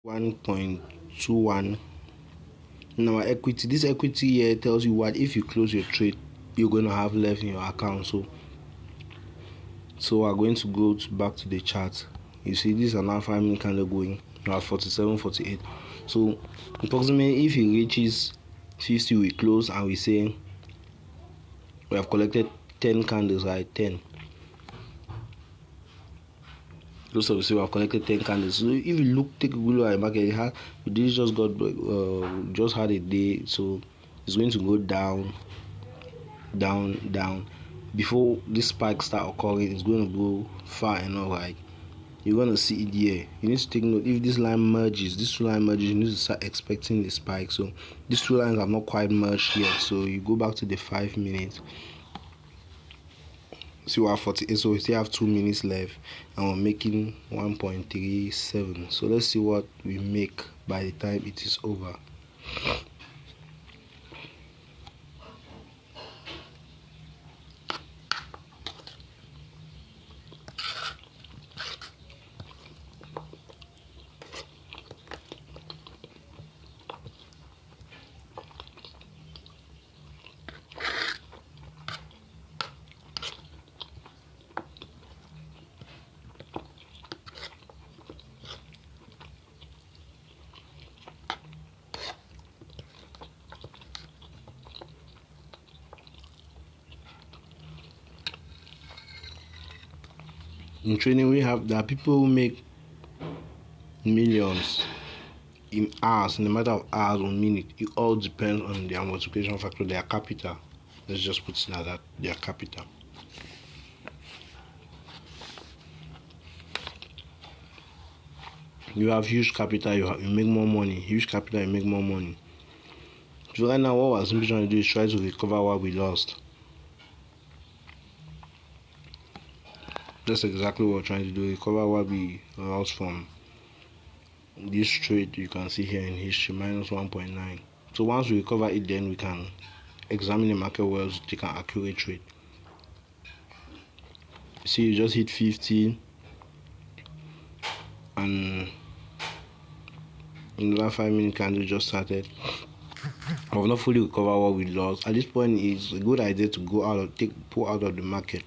1.21. Now equity, this equity here tells you what if you close your trade you're going to have left in your account. So we're going to go back to the chart. You see this is an 5-minute candle going. We have 47, 48. So approximately if it reaches 50 we close and we say we have collected 10 candles, right? 10. Those of you we have collected 10 candles. So if you look, take a good look at the market, this just got just had a day, so it's going to go down, down. Before this spike start occurring, it's going to go far enough. Like you're going to see it here. You need to take note. If this line merges, you need to start expecting the spike. So these two lines have not quite merged yet. So you go back to the 5 minutes. So we have 48, so we still have 2 minutes left, and we're making 1.37. So let's see what we make by the time it is over. In trading, there are people who make millions in hours, in a matter of hours or minutes. It all depends on their multiplication factor, their capital. Let's just put it like that, their capital. You have huge capital, you make more money. Huge capital, you make more money. So right now, what we're simply trying to do is try to recover what we lost. That's exactly what we're trying to do, recover what we lost from this trade. You can see here in history, minus 1.9. So once we recover it, then we can examine the market well to take an accurate trade. See, you just hit 50 and another 5-minute candle just started. I've not fully recovered what we lost. At this point, it's a good idea to go out or pull out of the market.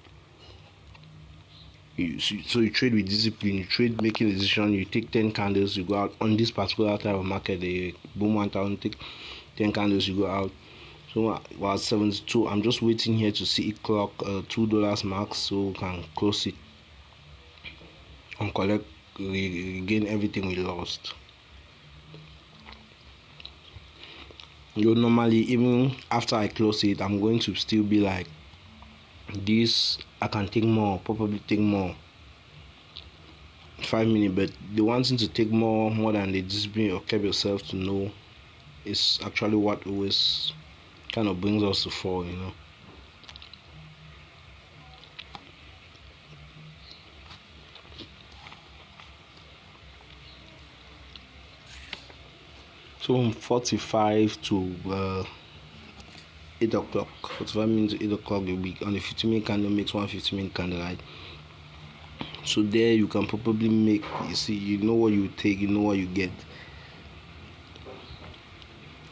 So you trade with discipline, you trade making a decision. You take 10 candles, you go out on this particular type of market. The boom 1000, take 10 candles, you go out. So we're at 72. I'm just waiting here to see it clock $2 max, so we can close it and regain everything we lost. Normally, even after I close it, I'm going to still be like this. I can take more, probably take more 5 minutes, but the one thing to take more than the discipline or keep yourself to know is actually what always kind of brings us to fall, So from 45 to 8 o'clock, 45 minutes to 8 o'clock a week on the 50-minute candle makes 150-minute candle, right? So there you can probably make, you see, you know what you take, you know what you get.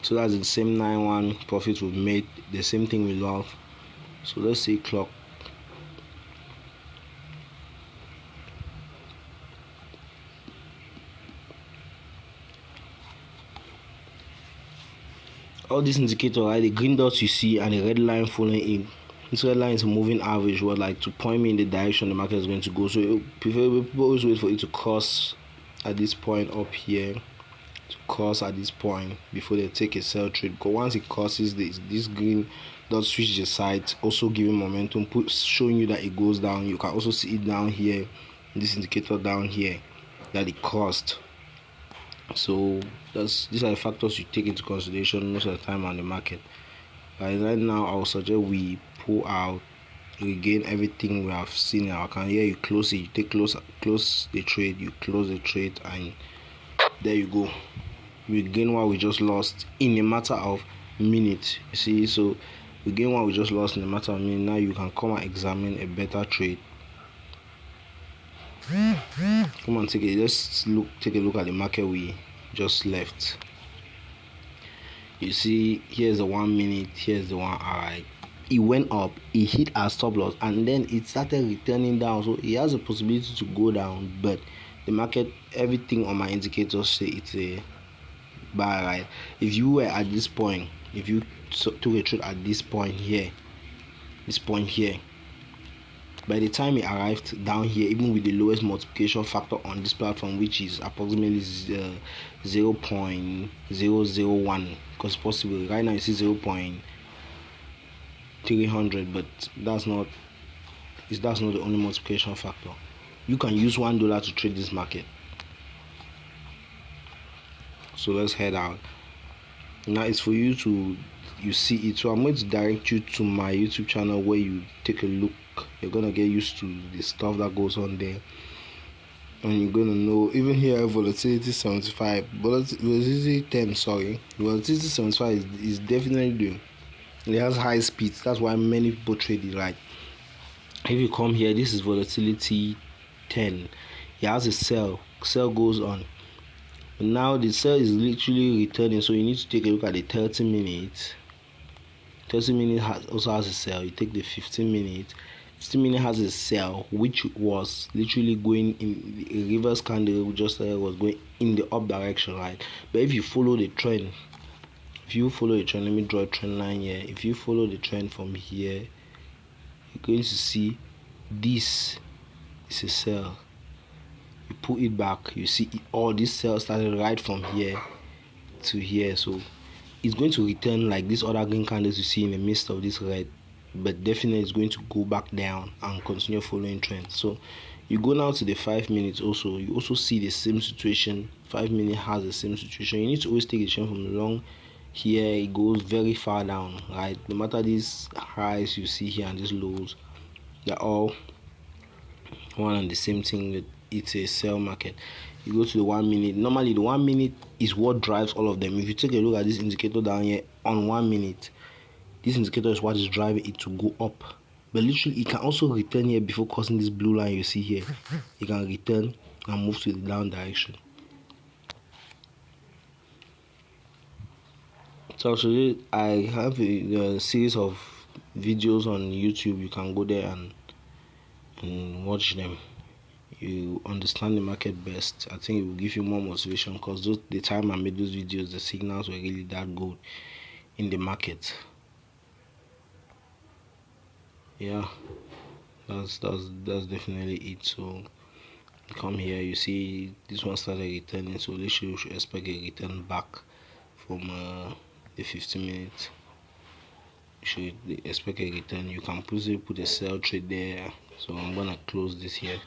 So that's the same 9-1 profit we made, the same thing we lost. So let's say clock. All these indicators, right? The green dots you see and the red line following in. This red line is a moving average, what like to point me in the direction the market is going to go. So people always wait for it to cross at this point up here, to cross at this point before they take a sell trade. Because once it crosses this green dot switch the side, also giving momentum, showing you that it goes down. You can also see it down here, this indicator down here, that it crossed. So these are the factors you take into consideration most of the time on the market. Right now, I will suggest we pull out, regain everything we have seen in our account. Here you close it, you take close the trade, you close the trade, and there you go. We gain what we just lost in a matter of minutes. You see, so we gain what we just lost in a matter of minutes. Now you can come and examine a better trade. Come on, take a look at the market we just left. You see, here's the 1 minute, here's the 1 hour. It went up, it hit our stop loss, and then it started returning down. So it has a possibility to go down, but the market, everything on my indicators say it's a buy, right? If you were at this point, if you took a trade at this point here, by the time it arrived down here, even with the lowest multiplication factor on this platform, which is approximately 0.001, because possible right now you see 0.300, but that's not the only multiplication factor. You can use $1 to trade this market. So let's head out. Now it's for you to see it. So I'm going to direct you to my YouTube channel where you take a look. You're gonna get used to the stuff that goes on there, and you're gonna know. Even here, volatility 75, volatility 10. Sorry, volatility 75 is definitely doing. It has high speeds. That's why many people trade it. Right? If you come here, this is volatility 10. It has a sell. Sell goes on. Now the sell is literally returning, so you need to take a look at the 30 minutes. 30 minutes also has a sell. You take the 15 minutes. 15 minutes has a sell, which was literally going in a reverse candle. Just was going in the up direction, right? But if you follow the trend, let me draw a trend line here. If you follow the trend from here, you're going to see this is a sell. You put it back, you see all these cells started right from here to here. So it's going to return like these other green candles you see in the midst of this red, but definitely it's going to go back down and continue following trends. So you go now to the 5 minutes. Also, you also see the same situation. 5 minutes has the same situation. You need to always take a trend from the long. Here it goes very far down, right? No matter these highs you see here and these lows, they're all one and the same thing. That it's a sell market. You go to the 1 minute. Normally the 1 minute is what drives all of them. If you take a look at this indicator down here on 1 minute, this indicator is what is driving it to go up. But literally it can also return here before crossing this blue line you see here. It can return and move to the down direction. So today I have a series of videos on YouTube. You can go there and watch them. You understand the market best. I think it will give you more motivation, because the time I made those videos, the signals were really that good in the market. Yeah, that's definitely it. So you come here, you see this one started returning, so you should expect a return back from the 15 minutes. You should expect a return. You can put a sell trade there. So I'm gonna close this here.